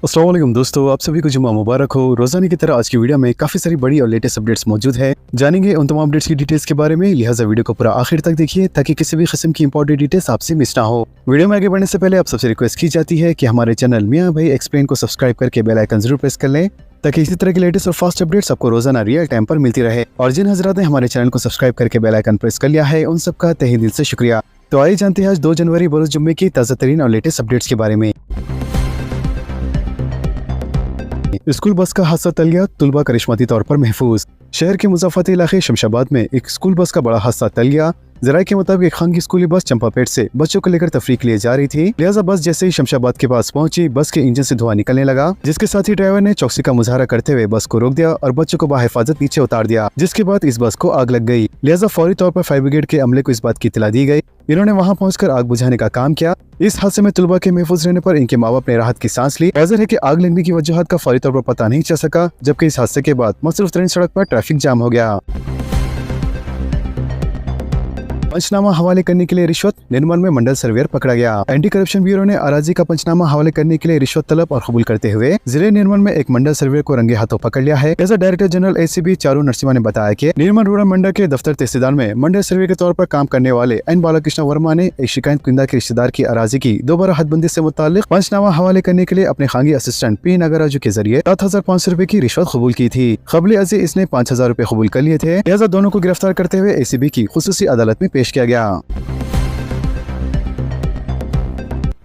अस्सलाम वालेकुम दोस्तों, आप सभी को जुम्मा मुबारक हो। रोजाना की तरह आज की वीडियो में काफी सारी बड़ी और लेटेस्ट अपडेट्स मौजूद है। जानेंगे उन तमाम अपडेट्स की डिटेल्स के बारे में, लिहाजा वीडियो को पूरा आखिर तक देखिए ताकि किसी भी किस्म की इंपॉर्टेंट डिटेल्स आपसे मिस ना हो। वीडियो में आगे बढ़ने से पहले आप सबसे रिक्वेस्ट की जाती है कि हमारे चैनल मियां भाई एक्सप्लेन को सब्सक्राइब करके बेल आइकन जरूर प्रेस कर लें ताकि इसी तरह की लेटेस्ट और फास्ट अपडेट्स आपको रोजाना रियल टाइम पर मिलती रहे। और जिन हजरात ने हमारे चैनल को सब्सक्राइब करके बेल आइकन प्रेस कर लिया है, उन सबका तहे दिल से शुक्रिया। तो आइए जानते हैं आज 2 जनवरी बरोज जुम्मे की ताज़ा तरीन और लेटेस्ट अपडेट्स के बारे में। स्कूल बस का हादसा टल गया, तुलबा करिश्माती तौर पर महफूज। शहर के मुज़ाफ़्फ़ती इलाके शमशाबाद में एक स्कूल बस का बड़ा हादसा टल गया। ज़राए के मुताबिक एक खानगी स्कूली बस चंपापेट से बच्चों को लेकर तफरीक के लिए जा रही थी, लिहाजा बस जैसे ही शमशाबाद के पास पहुंची, बस के इंजन से धुआं निकलने लगा, जिसके साथ ही ड्राइवर ने चौकसी का मुजाहरा करते हुए बस को रोक दिया और बच्चों को बाहिफाजत नीचे उतार दिया, जिसके बाद इस बस को आग लग गई। लिहाजा फौरी तौर पर फायर ब्रिगेड के अमले को इस बात की इत्तला दी गई। इन्होंने वहां पहुंचकर आग बुझाने का काम किया। इस हादसे में तुलबा के महफूज रहने पर इनके माँ बाप ने राहत की सांस ली। वाज़ेह है कि आग लगने की वजूहात का फौरी तौर पर पता नहीं चल सका, जबकि इस हादसे के बाद मसरूफ तरीन सड़क पर ट्रैफिक जाम हो गया। पंचनामा हवाले करने के लिए रिश्वत, निर्मल में मंडल सर्वेयर पकड़ा गया। एंटी करप्शन ब्यूरो ने अराजी का पंचनामा हवाले करने के लिए रिश्वत तलब और कबूल करते हुए जिले निर्मल में एक मंडल सर्वेयर को रंगे हाथों पकड़ लिया है। ऐसा director general ACB Charu Narasimha ने बताया कि निर्मल रूरल मंडल के दफ्तर तहसीलदार में मंडल सर्वे के तौर पर काम करने वाले N बालाकृष्ण वर्मा ने एक शिकायत कुंदा के रिश्तेदार की अराजी की दोबारा हदबंदी से मुताल्लिक पंचनामा हवाले करने के लिए अपने खानगी असिस्टेंट P नागराजू के जरिए 7,500 रुपए की रिश्वत कबूल की थी। कबल अजी इसने 5,000 रुपए कबूल कर लिए थे, लिहाजा दोनों को गिरफ्तार करते हुए ACB की खुसूसी अदालत में पेश किया गया।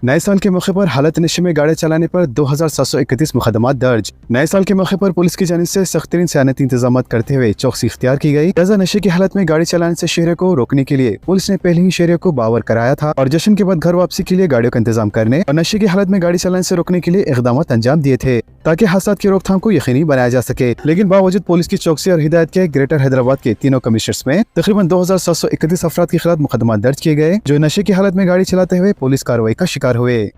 नए साल के मौके पर हालत नशे में गाड़ी चलाने पर 2,731 मुकदमात दर्ज। नए साल के मौके पर पुलिस की जानिब से सख्त तरीन सयानती इंतजाम करते हुए चौकसी इख्तियार की गई। लिहाजा नशे की हालत में गाड़ी चलाने से शहरियों को रोकने के लिए पुलिस ने पहले ही शहरियों को बावर कराया था और जश्न के बाद घर वापसी के लिए गाड़ियों का इंतजाम करने और नशे की हालत में गाड़ी चलाने से रोकने के लिए इकदाम अंजाम दिए थे ताकि हादसा की रोकथाम को यकीनी बनाया जा सके। लेकिन बावजूद पुलिस की चौकसी और हिदायत के ग्रेटर हैदराबाद के तीनों कमिश्नर्स में तकरीबन 2,731 अफराद के खिलाफ मुकदमा दर्ज किए गए, जो नशे की हालत में गाड़ी चलाते हुए पुलिस कार्रवाई का शिकार हुए।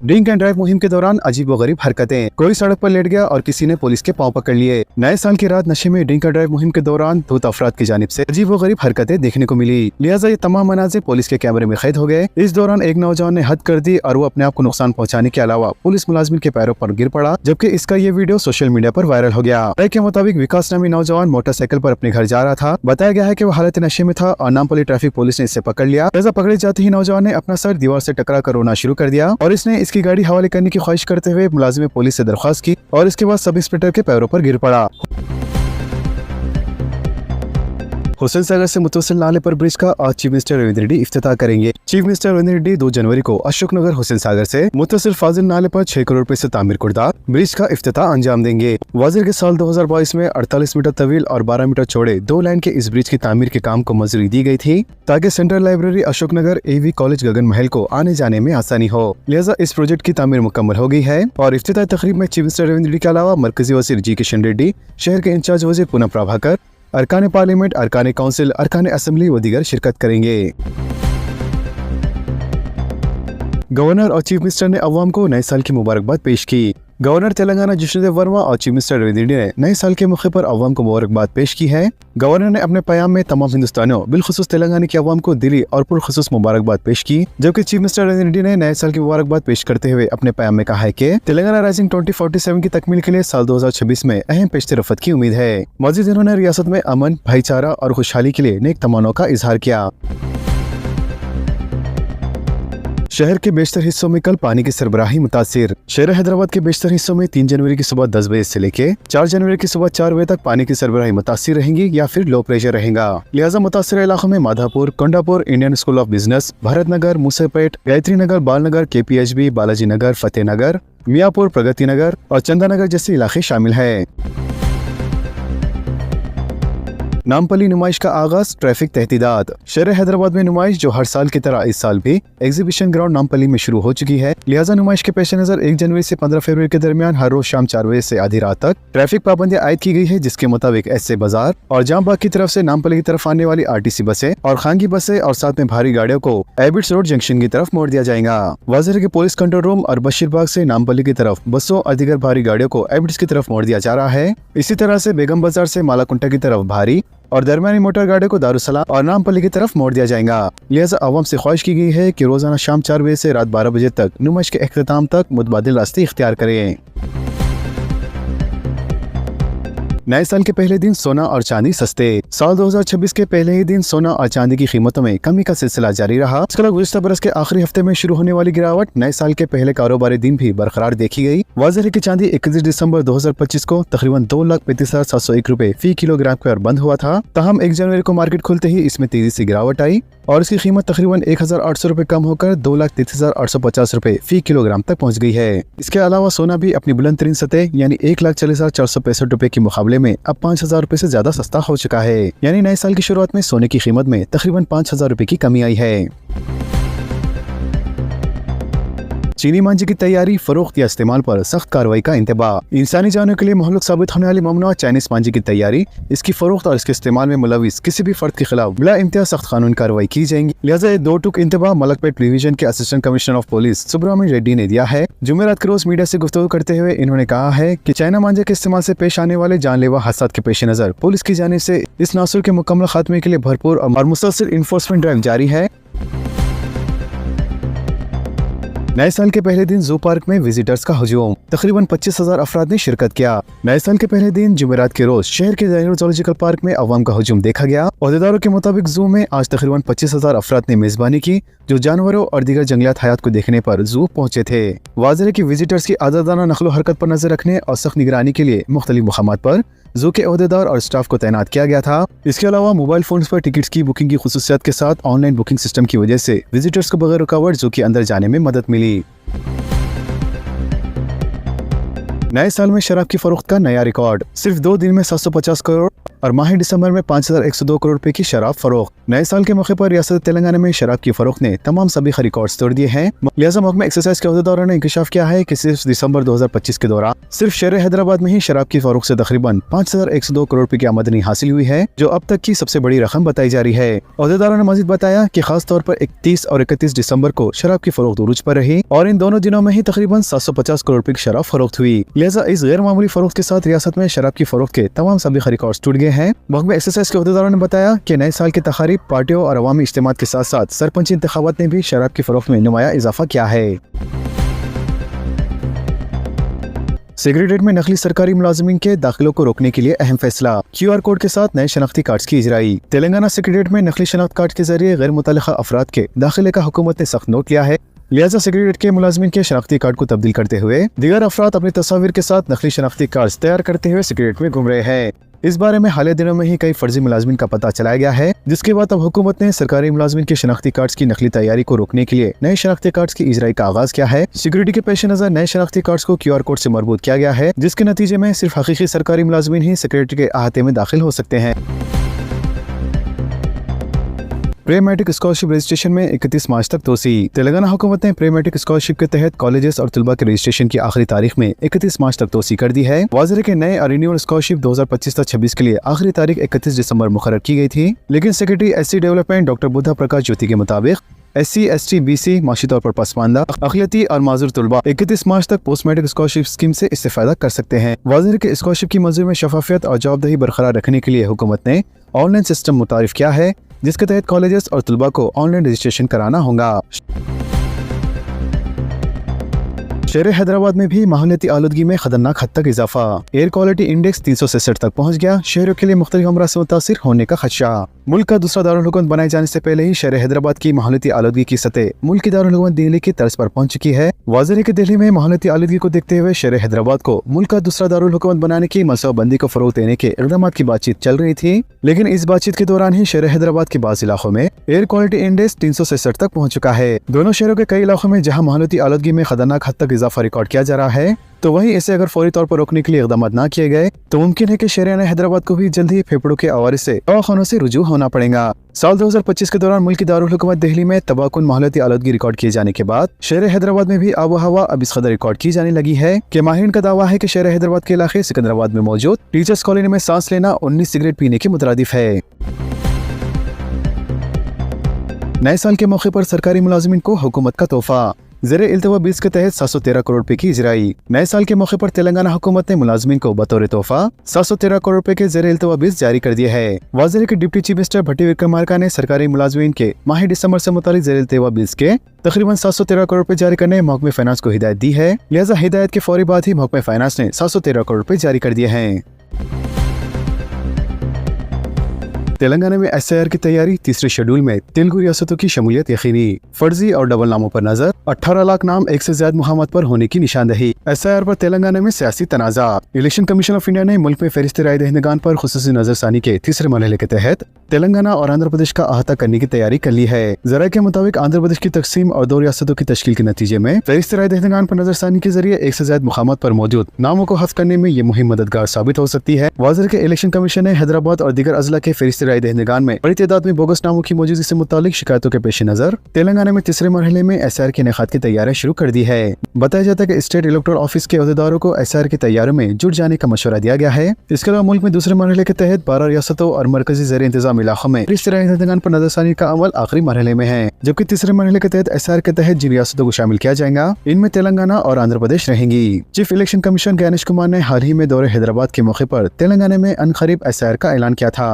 ड्रिंक एंड ड्राइव मुहिम के दौरान अजीबोगरीब हरकतें, कोई सड़क पर लेट गया और किसी ने पुलिस के पांव पकड़ लिए। नए साल की रात नशे में ड्रिंक एंड ड्राइव मुहिम के दौरान 2 अफराद की जानिब से अजीबोगरीब हरकतें देखने को मिली, लिहाजा ये तमाम मनाज़िर पुलिस के कैमरे में कैद हो गए। इस दौरान एक नौजवान ने हद कर दी और वो अपने आप को नुकसान पहुंचाने के अलावा पुलिस मुलाजिम के पैरों पर गिर पड़ा, जबकि इसका ये वीडियो सोशल मीडिया पर वायरल हो गया। राय के मुताबिक विकास नामी नौजवान मोटरसाइकिल पर अपने घर जा रहा था। बताया गया है कि वो हालत नशे में था और नामपली ट्रैफिक पुलिस ने इसे पकड़ लिया। लिहाजा पकड़े जाते ही नौजवान ने अपना सर दीवार से टकरा कर रोना शुरू कर दिया और इसने इसकी गाड़ी हवाले करने की ख्वाहिश करते हुए मुलाजिम पुलिस से दरख्वास्त की और इसके बाद सब इंस्पेक्टर के पैरों पर गिर पड़ा। हुसैन सागर से मुतवस्सिल नाले पर ब्रिज का आज चीफ मिनिस्टर रविंद्र रेड्डी इफ्तिताह करेंगे। चीफ मिनिस्टर रविंद्र रेड्डी 2 जनवरी को अशोक नगर हुसैन सागर से मुतवस्सिल फाजिल नाले पर 6 करोड़ रुपए से तामीर कुर्दा ब्रिज का इफ्तिताह अंजाम देंगे। वाज़ेह के साल 2022 में 48 मीटर तवील और 12 मीटर चौड़े 2 लाइन के इस ब्रिज की तामीर के काम को मंजूरी दी गई थी ताकि central library Ashok Nagar AV college गगन महल को आने जाने में आसानी हो। लिहाजा इस प्रोजेक्ट की तामीर मुकम्मल हो गई है और इफ्तिताह तकरीब में चीफ मिनिस्टर रविंद्र रेड्डी के अलावा मरकजी वज़ीर G किशन रेड्डी, शहर के इंचार्ज वज़ीर पूनम प्रभाकर, अरकान पार्लियामेंट, अरकान काउंसिल, अरकान असेंबली व दीगर शिरकत करेंगे। गवर्नर और चीफ मिनिस्टर ने अवाम को नए साल की मुबारकबाद पेश की। गवर्नर तेलंगाना जिष्णुदेव वर्मा और चीफ मिनिस्टर रविंद्र रेड्डी ने नए साल के मौके पर अवाम को मुबारकबाद पेश की है। गवर्नर ने अपने पैगाम में तमाम हिंदुस्तानियों बिलखुसूस तेलंगाना के अवाम को दिली और पुरखुसूस मुबारकबाद पेश की, जबकि चीफ मिनिस्टर रविंद्र रेड्डी ने नए साल की मुबारकबाद पेश करते हुए अपने पैगाम में कहा है कि तेलंगाना राइजिंग 2047 की तकमील के लिए साल 2026 में अहम पेशरफ्त की उम्मीद है। मजीद इन्होंने रियासत में अमन, भाईचारा और खुशहाली के लिए नेक तमन्नाओं का इजहार किया। शहर के बेशतर हिस्सों में कल पानी की सरबराही मुतासिर। शहर हैदराबाद के बेशतर हिस्सों में 3 जनवरी की सुबह 10 बजे से लेके 4 जनवरी की सुबह 4 बजे तक पानी की सरबराही मुतासिर रहेंगी या फिर लो प्रेशर रहेगा। लिहाजा मुतासिर इलाकों में Madhapur, Kondapur, Indian school of business, Bharat Nagar, Moosapet, Gayatri Nagar, Balanagar, KPHB, Balaji Nagar, फतेह नगर, मियापुर, प्रगति नगर और चंदा नगर जैसे इलाके शामिल है। नामपली नुमाइश का आगाज, ट्रैफिक तहदीदात। शहर हैदराबाद में नुमाइश जो हर साल की तरह इस साल भी एग्जीबिशन ग्राउंड नामपली में शुरू हो चुकी है। लिहाजा नुमाइश के पेश नजर 1 जनवरी से 15 फरवरी के दरमियान हर रोज शाम 4 बजे से आधी रात तक ट्रैफिक पाबंदियां आयद की गई है, जिसके मुताबिक ऐसे बाजार और जामबाग की तरफ से नामपली की तरफ आने वाली RTC बसें और खानगी बसें और साथ में भारी गाड़ियों को एबिट्स रोड जंक्शन की तरफ मोड़ दिया जाएगा। वाज़ेह है कि पुलिस कंट्रोल रूम और बशीरबाग से नामपली की तरफ बसों और दीगर भारी गाड़ियों को एबिट्स की तरफ मोड़ दिया जा रहा है। इसी तरह से बेगम बाजार से मालाकुंटा की तरफ भारी और दरमियानी मोटर गाड़ी को दारुसलाम और नामपल्ली की तरफ मोड़ दिया जाएगा। लिहाजा आवाम से ख्वाहिश की गई है कि रोजाना शाम 4 बजे से रात 12 बजे तक नुमाइश के इख्तिताम तक मुतबादिल रास्ते इख्तियार करें। नए साल के पहले दिन सोना और चांदी सस्ते। साल 2026 के पहले ही दिन सोना और चांदी की कीमतों में कमी का सिलसिला जारी रहा। इसके अलावा गुज़िश्ता बरस के आखिरी हफ्ते में शुरू होने वाली गिरावट नए साल के पहले कारोबारी दिन भी बरकरार देखी गई। वाज़ेह है कि चांदी 31 दिसंबर 2025 को तकरीबन 2,35,701 रुपए फी किलोग्राम पर बंद हुआ था। ताहम 1 जनवरी को मार्केट खुलते ही इसमें तेजी से गिरावट आई और इसकी कीमत तकरीबन 1,800 रुपए कम होकर 2,33,850 रुपए फी किलोग्राम तक पहुंच गई है। इसके अलावा सोना भी अपनी बुलंद तरीन सतह यानी 1,40,465 रुपए के मुकाबले में अब 5,000 रुपए से ज्यादा सस्ता हो चुका है। यानी नए साल की शुरुआत में सोने की कीमत में तकरीबन 5,000 रुपए की कमी आई है। चीनी मांझे की तैयारी, फरोख्त या इस्तेमाल पर सख्त कार्रवाई का इंतबाह। इंसानी जानों के लिए महलूक साबित होने वाली ममनुआ चाइनीज मांझे की तैयारी, इसकी फरोख्त और इसके इस्तेमाल में मुलविस किसी भी फर्द के खिलाफ बिला इंतहा सख्त कानूनी कार्रवाई की जाएगी। लिहाजा 2 टूक इंतबाह मलकपेट डिवीजन के assistant commissioner of police Subrahmanyam Reddy ने दिया है। जुमेरात के रोज मीडिया से गुफ्तगू करते हुए इन्होंने कहा है कि चाइना मांझे के इस्तेमाल से पेश आने वाले जानलेवा हादसात के पेश नजर पुलिस की जानिब से इस नासुर के मुकम्मल खात्मे के लिए भरपूर और मुसलसल इन्फोर्समेंट ड्राइव जारी है। नए साल के पहले दिन जू पार्क में विजिटर्स का हजूम, तकरीबन 25,000 अफराद ने शिरकत किया। नए साल के पहले दिन जुमेरात के रोज शहर के ज़ूलॉजिकल पार्क में अवाम का हजूम देखा गया। अहदेदारों के मुताबिक जू में आज तकरीबन 25,000 अफराद ने मेजबानी की जो जानवरों और दीगर जंगलियात हयात को देखने पर जू पहुंचे थे। वाज़ेह है कि विजिटर्स की आज़ादाना नक्लो हरकत पर नजर रखने और सख्त निगरानी के लिए मुख्तलिफ मकामात पर जू के अहदेदार और स्टाफ को तैनात किया गया था। इसके अलावा मोबाइल फोन पर टिकट्स की बुकिंग की खुसूसियत के साथ ऑनलाइन बुकिंग सिस्टम की वजह से विजिटर्स को बगैर रुकावट जू के अंदर जाने में मदद मिली। नए साल में शराब की फरोख्त का नया रिकॉर्ड, सिर्फ 2 दिन में 750 करोड़ और माह दिसंबर में 5,102 करोड़ रुपए की शराब फरोख्त। नए साल के मौके पर रियासत तेलंगाना में शराब की फरोख्त ने तमाम सभी रिकॉर्ड्स तोड़ दिए हैं। लिहाजा महकमा एक्साइज के अहदेदारों ने इंकशाफ किया है कि सिर्फ दिसंबर 2025 के दौरान सिर्फ शहर हैदराबाद में ही शराब की फरोख्त से तकरीबन 5,102 करोड़ रुपए की आमदनी हासिल हुई है, जो अब तक की सबसे बड़ी रकम बताई जा रही है। अहदेदारों ने मजीद बताया कि खास तौर पर 31 और 31 दिसंबर को शराब की फरोख्त उरूज पर रही और इन दोनों दिनों में ही तकरीबन 750 करोड़ रुपए की शराब फरोख्त हुई। लिहाजा इस गैर मामूली फरोख्त के साथ रियासत में शराब की फरोख्त के तमाम सभी रिकॉर्ड्स टूट गए हैं। महकमा एक्साइज के अहदेदारों ने बताया कि नए साल की तकारीब, पार्टियों और अवामी इज्तिमात के साथ साथ सरपंची इंतखाबात ने भी शराब की फरोख्त में नुमाया इजाफा किया है। सेक्रेटेरिएट में नकली सरकारी मुलाजिमीन के दाखिलों को रोकने के लिए अहम फैसला, QR कोड के साथ नए शनाख्ती कार्ड की इजराई। तेलंगाना सेक्रेटेरिएट में नकली शनाख्त कार्ड के जरिए गैर मुतल्लिका अफराद के दाखिले का हुकूमत ने सख्त नोट लिया है। लिहाजा सेक्रेटेरिएट के मुलाजिमीन के शनाख्ती कार्ड को तब्दील करते हुए दीगर अफराद अपनी तस्वीर के साथ नकली शनाख्ती कार्ड तैयार करते हुए सेक्रेटेरिएट में घूम रहे हैं। इस बारे में हालिया दिनों में ही कई फर्जी मुलाजिमीन का पता चलाया गया है, जिसके बाद अब हुकूमत ने सरकारी मुलाजिमीन के शनाख्ती कार्ड्स की नकली तैयारी को रोकने के लिए नए शनाख्ती कार्ड्स की इजराई का आगाज किया है। सिक्योरिटी के पेश नजर नए शनाख्ती कार्ड्स को QR कोड से मरबूत किया गया है, जिसके नतीजे में सिर्फ हकीकी सरकारी मुलाजिमीन ही सेक्रेटरी के अहाते में दाखिल हो सकते हैं। प्री मैट्रिक स्कॉलरशिप रजिस्ट्रेशन में 31 मार्च तक तोसी। तेलंगाना हुकूमत ने प्री मैट्रिक स्कॉलरशिप के तहत कॉलेजेस और तलबा के रजिस्ट्रेशन की आखिरी तारीख में 31 मार्च तक तोसी कर दी है। वाज़ेह है कि नए और रिन्यूअल स्कॉलरशिप 2025-26 के लिए आखिरी तारीख 31 दिसंबर मुकर्रर की गई थी, लेकिन secretary SC development doctor Buddha Prakash Jyoti के मुताबिक SC, ST, BC माशी तौर पर पसमानदा, अक़लियती और माजूर तलबा 31 मार्च तक पोस्ट मैट्रिक स्कॉलरशिप स्कीम से इस्तेफादा कर सकते हैं। वाज़ेह है कि स्कॉलरशिप की मंजूरी में शफाफियत और जवाबदेही बरकरार रखने के लिए हुकूमत ने ऑनलाइन सिस्टम मुतारिफ किया है, जिसके तहत कॉलेजेस और तलबा को ऑनलाइन रजिस्ट्रेशन कराना होगा। शहर हैदराबाद में भी माहौलियाती आलूदगी में खतरनाक हद तक इजाफा, एयर क्वालिटी इंडेक्स 366 तक पहुंच गया। शहरों के लिए मुख्तलिफ अमराज से मुतासिर होने का खदशा। मुल्क का दूसरा दारुल हुकूमत बनाए जाने से पहले ही शहर हैदराबाद की माहौलियाती आलूदगी की सतह मुल्क की दारुल हुकूमत दिल्ली की तर्ज पर पहुंच चुकी है। वाज़ेह है कि दिल्ली में माहौलियाती आलूदगी को देखते हुए शहर हैदराबाद को मुल्क का दूसरा दारुल हुकूमत बनाने की मनसूबाबंदी को फरोग देने के इक़दाम की बातचीत चल रही थी, लेकिन इस बातचीत के दौरान ही शहर हैदराबाद के बाज़ इलाकों में एयर क्वालिटी इंडेक्स 366 तक पहुंच चुका है। दोनों शहरों के कई इलाकों में जहां माहौलियाती आलूदगी में खतरनाक हद तक इजाफा रिकॉर्ड किया जा रहा है, तो वहीं इसे अगर फौरी तौर पर रोकने के लिए इक़दाम न किए गए तो मुमकिन है कि शहर हैदराबाद को भी जल्द ही फेफड़ों के आवाज़ से दवाखानों से रुजू होना पड़ेगा। साल 2025 के दौरान मुल्क की दारुल हुकूमत दिल्ली में तबाहकुन माहौलियाती आलूदगी रिकॉर्ड किए जाने के बाद शहर हैदराबाद में भी आबो हवा अब इस कदर रिकॉर्ड की जाने लगी है कि माहिरीन का दावा है कि शहर हैदराबाद के इलाके सिकंदराबाद में मौजूद टीचर्स कॉलोनी में सांस लेना 19 सिगरेट पीने के मुतरादिफ है। नए साल के मौके पर सरकारी मुलाजिमीन को हुकूमत का तोहफा, ज़ेरे इल्तवा बिल्स के तहत 713 करोड़ रुपए की इजराई। नए साल के मौके पर तेलंगाना हुकूमत ने मुलाजमीन को बतौर तोहफा 713 करोड़ रुपए के ज़ेरे इल्तवा बिल्स जारी कर दिए है। वाज़ेह के डिप्टी चीफ मिनिस्टर भट्टी विक्रमार्का ने सरकारी मुलाजमीन के माह दिसंबर से मुतालिक ज़ेरे इल्तवा बिल्स के तकरीबन 713 करोड़ रुपए जारी करने महकमे फाइनेंस को हिदायत दी है। लिहाजा हिदायत के फौरी बाद ही महकमे फाइनेंस ने 713 करोड़ रुपए जारी कर दिए हैं। तेलंगाना में SIR की तैयारी, तीसरे शेड्यूल में तेलुगु रियासतों की शमूलियत यकीनी। फर्जी और डबल नामों पर नजर, 18 लाख नाम एक से ज्यादा मुहाम्मद पर होने की निशानदही। SIR पर तेलंगाना में सियासी तनाजा। इलेक्शन कमीशन ऑफ इंडिया ने मुल्क में फहरिस्त राय दहिंदगान पर खुसूसी नजरसानी के तीसरे मरहले के तहत तेलंगाना और आंध्र प्रदेश का अहाता करने की तैयारी कर ली है। जराये के मुताबिक आंध्र प्रदेश की तकसीम और 2 रियासतों की तश्कील के नतीजे में फहरिस्त राय दहिंदगान पर नजरसानी के जरिए एक से ज्यादा मुकामात पर मौजूद नामों को हफ्ज करने में ये मुहिम मददगार साबित हो सकती है। वाज़ेह के इलेक्शन कमीशन ने हैदराबाद और दीगर अजला के फहरिस्त राय दहिंदगान में बड़ी तादाद में बोगस नामों की मौजूदगी से मुतालिक शिकायतों के पेश नजर तेलंगाना में तीसरे मरहले में SIR के इनेकाद की तैयारियां शुरू कर दी है। बताया जाता है कि स्टेट इलेक्टोरल ऑफिस के अहदेदारों को SIR की तैयारियों में जुट जाने का मशवरा दिया गया है। इसके अलावा मुल्क में दूसरे मरहले के तहत 12 रियासतों और मरकजी ज़ेर इंतजाम इलाकों में फहरिस्त राय दहिंदगान पर नजरसानी का अमल आखिरी मरहले में है, जबकि तीसरे मरहले के तहत SIR के तहत जिन रियासतों को शामिल किया जाएगा इनमें तेलंगाना और आंध्र प्रदेश रहेंगी। Chief election commission Gyanesh Kumar ने हाल ही में दौरे हैदराबाद के मौके पर तेलंगाना में अनकरीब SIR का ऐलान किया था।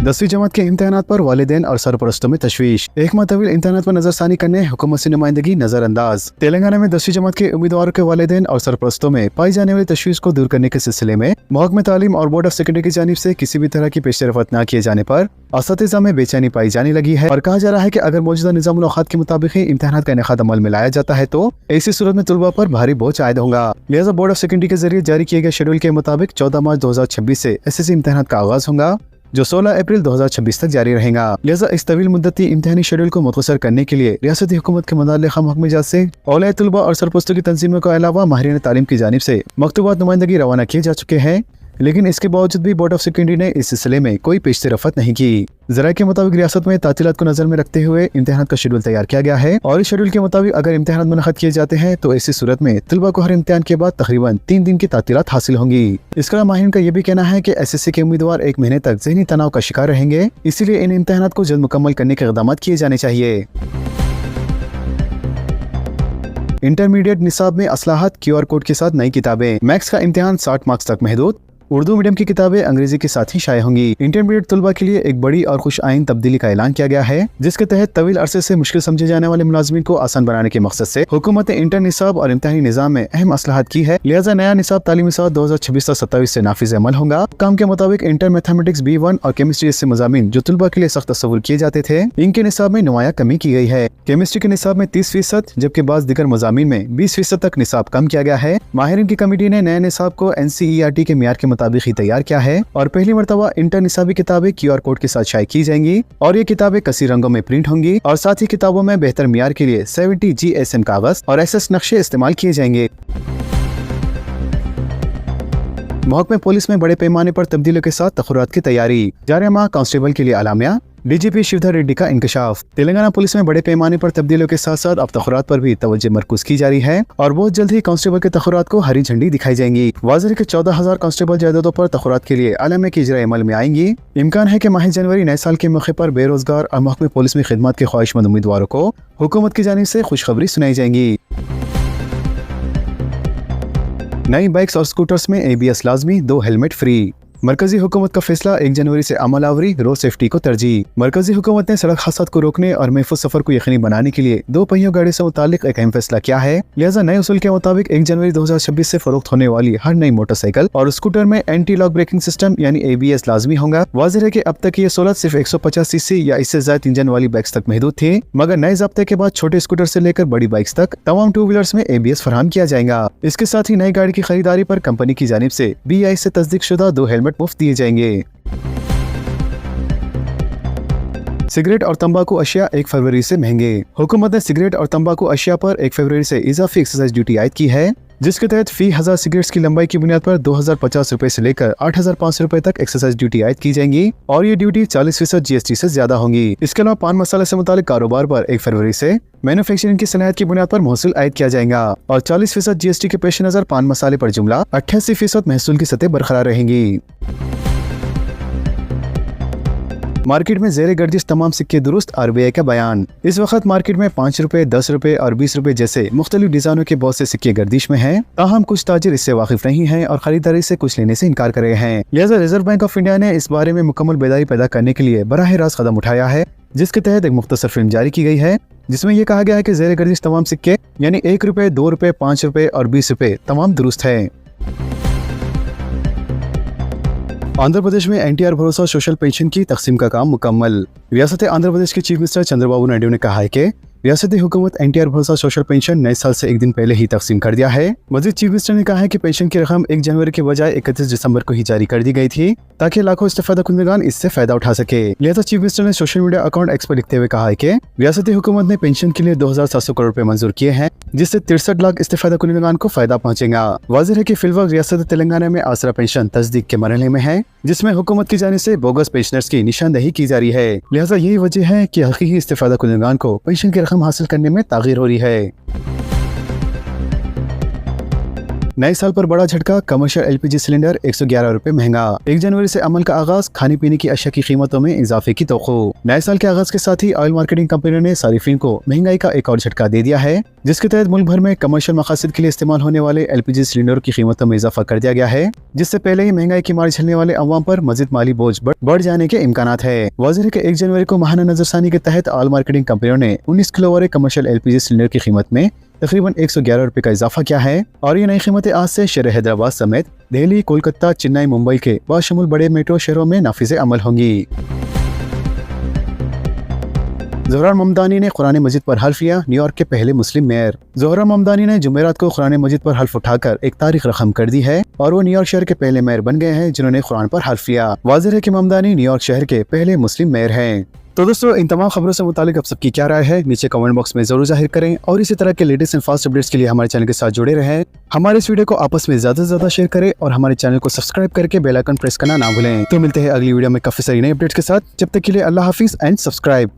10वीं जमात के इम्तिहानात पर वालिदैन और सरपरस्तों में तशवीश। एक माह तवील इम्तिहानात पर नजरसानी करने हुकूमत से नुमाइंदगी नजरअंदाज। तेलंगाना में 10वीं जमात के उम्मीदवारों के वालिदैन और सरपरस्तों में पाई जाने वाली तशवीश को दूर करने के सिलसिले में महकमा तालीम और बोर्ड ऑफ सेकेंडरी की जानिब से किसी भी तरह की पेशरफत न किए जाने पर असातिज़ा में बेचैनी पाई जाने लगी है और कहा जा रहा है कि अगर मौजूदा निज़ामुल औक़ात के मुताबिक ही इम्तिहानात का इनेकाद अमल में लाया जाता है तो ऐसी सूरत में तलबा पर भारी बोझ आयद होगा। लिहाजा बोर्ड ऑफ सेकेंडरी के जरिए जारी किए गए शेड्यूल के मुताबिक 14 मार्च 2026 से SSC इम्तिहानात का आगाज होगा, जो 16 अप्रैल 2026 तक जारी रहेगा। लिहाजा इस तवील मुद्दती इम्तिहानी शेड्यूल को मुख्तसर करने के लिए रियासती हुकूमत के मुताल्लिक़ा महकमे जात से औलिया तलबा और सरपरस्तों की तंजीमों के अलावा माहिरीन तालीम की जानिब से मकतूबात नुमाइंदगी रवाना किए जा चुके हैं, लेकिन इसके बावजूद भी बोर्ड ऑफ सेकेंडरी ने इस सिलसिले में कोई पेशरफत नहीं की। ज़राए के मुताबिक रियासत में तातीलात को नजर में रखते हुए इम्तिहान का शेड्यूल तैयार किया गया है और इस शेड्यूल के मुताबिक अगर इम्तिहान मुनक़द किए जाते हैं तो ऐसी सूरत में तलबा को हर इम्तिहान के बाद तकरीबन 3 दिन की तातीलात हासिल होंगी। इसके अलावा माहिरीन का यह भी कहना है कि SSC के उम्मीदवार 1 महीने तक ज़हनी तनाव का शिकार रहेंगे, इसीलिए इन इम्तिहानात को जल्द मुकम्मल करने के इक़दाम किए जाने चाहिए। इंटरमीडिएट निसाब में असलाहत, QR कोड के साथ नई किताबें। मैथ्स का इम्तिहान 60 मार्क्स तक महदूद। उर्दू मीडियम की किताबें अंग्रेजी के साथ ही शाये होंगी। इंटरमीडिएट तलबा के लिए एक बड़ी और खुश आइन तब्दीली का ऐलान किया गया है, जिसके तहत तवील अरसे से मुश्किल समझे जाने वाले मुलाजमीन को आसान बनाने के मकसद से हुकूमत ने इंटर निसाब और इम्तिहानी निज़ाम में अहम असलाहत की है। लिहाजा नया निसाब तालीमी साल 2026-27 से नाफिज अमल होगा। काम के मुताबिक इंटर मैथमेटिक्स B1 और केमिस्ट्री जैसे मज़ामीन जो तलबा के लिए सख्त तस्वुर किए जाते थे, इनके निसाब में नुमाया कमी की गई है। केमिस्ट्री के निसाब में 30%, जबकि बाज़ दीगर मज़ामीन में 20% तक निसाब कम किया गया है। माहिरीन की कमेटी ने नए निसाब को NCERT के मियार के मुताबिक ही तैयार किया है और पहली मरतबा इंटर निसाबी किताबें QR कोड के साथ शाये की जाएंगी और ये किताबें कसी रंगों में प्रिंट होंगी और साथ ही किताबों में बेहतर मियार के लिए 70 GSM कागज और SS नक्शे इस्तेमाल किए जाएंगे। महकमे पुलिस में बड़े पैमाने पर तब्दीलियों के साथ तखुरात की तैयारी। जारी माह कांस्टेबल के लिए आलामिया। DGP शिवधर रेड्डी का इंकशाफ। तेलंगाना पुलिस में बड़े पैमाने पर तब्दीलियों के साथ साथ अब तखुरात पर भी तवज्जो मरकूज की जा रही है और बहुत जल्द ही कांस्टेबल के तखुरात को हरी झंडी दिखाई जाएंगी। वाज़ेह के 14,000 कांस्टेबल जायदादों पर तखुरात के लिए आलमे की इजरा अमल में आएंगी। इम्कान है कि माह जनवरी नए साल के मौके पर बेरोजगार और महकमे पुलिस में खिदमत के ख्वाहिशमंद उम्मीदवारों को हुकूमत की जानिब से खुशखबरी सुनाई जाएंगी। नई बाइक्स और स्कूटर्स में ABS लाजमी, 2 हेलमेट फ्री। मरकजी हुकूमत का फैसला 1 जनवरी से अमल आवरी, रोड सेफ्टी को तरजीह। मरकजी हुकूमत ने सड़क हादसात को रोकने और महफूज सफर को यकीनी बनाने के लिए 2 पहियों गाड़ी से मुतालिक एक अहम फैसला किया है। लिहाजा नए उसूल के मुताबिक 1 जनवरी 2026 से फरोख्त होने वाली हर नई मोटरसाइकिल और स्कूटर में एंटी लॉक ब्रेकिंग सिस्टम यानी ABS लाजमी होगा। वाज़ेह है कि अब तक ये सहूलत सिर्फ 150 cc या इससे ज्यादा इंजन वाली बाइक्स तक महदूद थी, मगर नए ज़ाब्ते के बाद छोटे स्कूटर से लेकर बड़ी बाइक्स तक तमाम 2 व्हीलर्स में ABS फराहम किया जाएगा। इसके साथ ही नई गाड़ी की खरीदारी पर कंपनी की जानिब से BI से तस्दीक शुदा 2 हेलमेट मुफ्त दिए जाएंगे। सिगरेट और तंबाकू अशिया 1 फरवरी से महंगे। हुकूमत ने सिगरेट और तंबाकू अशिया पर 1 फरवरी से इजाफी एक्साइज ड्यूटी आयद की है, जिसके तहत फी 1000 सिगरेट्स की लंबाई की बुनियाद पर 2050 रुपए से लेकर 8500 रुपए तक एक्साइज ड्यूटी आयद की जाएंगी और ये ड्यूटी 40% GST से ज्यादा होंगी। इसके अलावा पान मसाले से मुतालिक कारोबार पर 1 फरवरी से मैन्युफैक्चरिंग की सलाहियत की बुनियाद पर महसूल आयद किया जाएगा और 40% GST के पेश नजर पान मसाले पर जुमला 88% महसूल की सतह बरकरार रहेंगी। मार्केट में जेर गर्दिश तमाम सिक्के दुरुस्त, RBI का बयान। इस वक्त मार्केट में 5 रुपए, 10 रुपए और 20 रुपए जैसे मुख्तलिफ डिजाइनों के बहुत से सिक्के गर्दिश में हैं। ताहम कुछ ताजिर इससे वाकिफ नहीं हैं और खरीदारी से कुछ लेने से इनकार कर रहे हैं। लिहाजा रिजर्व बैंक ऑफ इंडिया ने इस बारे में मुकम्मल बेदारी पैदा करने के लिए बराह रास्त कदम उठाया है, जिसके तहत एक मुख्तसर फिल्म जारी की गई है, जिसमें यह कहा गया है कि जेर गर्दिश तमाम सिक्के यानी 1 रुपए, 2 रुपए, 5 रुपए और 20 रुपए तमाम दुरुस्त है। आंध्र प्रदेश में NTR भरोसा सोशल पेंशन की तकसीम का काम मुकम्मल। रियासत आंध्र प्रदेश के चीफ मिनिस्टर चंद्रबाबू नायडू ने कहा है कि रियासती हुकूमत NTR भरोसा सोशल पेंशन नए साल से एक दिन पहले ही तकसीम कर दिया है। मजीद चीफ मिनिस्टर ने कहा है कि पेंशन की रकम 1 जनवरी के बजाय 31 दिसंबर को ही जारी कर दी गई थी, ताकि लाखों इस्तेफादा कुंदगान इससे फायदा उठा सके। लिहाजा चीफ मिनिस्टर ने सोशल मीडिया अकाउंट X पर लिखते हुए कहा है कि रियासती हुकूमत ने पेंशन के लिए 2700 करोड़ रुपए मंजूर किए हैं, जिससे 63 लाख इस्तेफादा कुंदगान को फायदा पहुंचेगा। वाज़ेह है कि फिलहाल रियासत तेलंगाना में आसरा पेंशन तस्दीक के मरहले में है, जिसमें हुकूमत की जानिब से बोगस पेंशनर्स की निशानदेही की जा रही है। लिहाजा यही वजह है कि हकीकी इस्तेफादा कुंदगान को पेंशन की रकम हासिल करने में तागीर हो रही है। नए साल पर बड़ा झटका, कमर्शियल LPG सिलेंडर 111 रुपए महंगा। 1 जनवरी से अमल का आगाज, खाने पीने की अशिया की कीमतों में इजाफे की तौक़्क़ो। नए साल के आगाज के साथ ही ऑयल मार्केटिंग कंपनियों ने सारिफीन को महंगाई का एक और झटका दे दिया है, जिसके तहत मुल्क भर में कमर्शियल मकासद के लिए इस्तेमाल होने वाले LPG सिलेंडरों की कीमतों में इजाफा कर दिया गया है, जिससे पहले ही महंगाई की मार झेलने वाले अवाम पर मजीद माली बोझ बढ़ जाने के इम्कानात है। वाज़ेह है कि 1 जनवरी को माहाना नजरसानी के तहत ऑयल मार्केटिंग कंपनियों ने 19 किलो वाले कमर्शियल LPG सिलेंडर की कीमत में तकरीबन 111 रुपए का इजाफा किया है और ये नई कीमतें आज से शहर हैदराबाद समेत दिल्ली, कोलकाता, चेन्नई, मुंबई के बाशमुल बड़े मेट्रो शहरों में नाफिज़े अमल होंगी। ज़ोहरा ममदानी ने कुरान मजीद पर हल्फ लिया, न्यूयॉर्क के पहले मुस्लिम मेयर। ज़ोहरा ममदानी ने जुमेरात को कुरान मजीद पर हल्फ उठाकर एक तारीख रकम कर दी है और वो न्यूयॉर्क शहर के पहले मेयर बन गए हैं जिन्होंने कुरान पर हल्फ लिया। वाज़ेह है कि ममदानी न्यूयॉर्क शहर के पहले मुस्लिम मेयर हैं। तो दोस्तों, इन तमाम खबरों से मुतालिक अब सबकी क्या राय है नीचे कमेंट बॉक्स में जरूर जाहिर करें और इसी तरह के लेटेस्ट एंड फास्ट अपडेट्स के लिए हमारे चैनल के साथ जुड़े रहें। हमारे इस वीडियो को आपस में ज्यादा से ज्यादा शेयर करें और हमारे चैनल को सब्सक्राइब करके बेल आइकन प्रेस करना ना भूलें। तो मिलते हैं अगली वीडियो में काफी सारी नई अपडेट्स के साथ। जब तक के लिए अल्लाह हाफिज एंड सब्सक्राइब।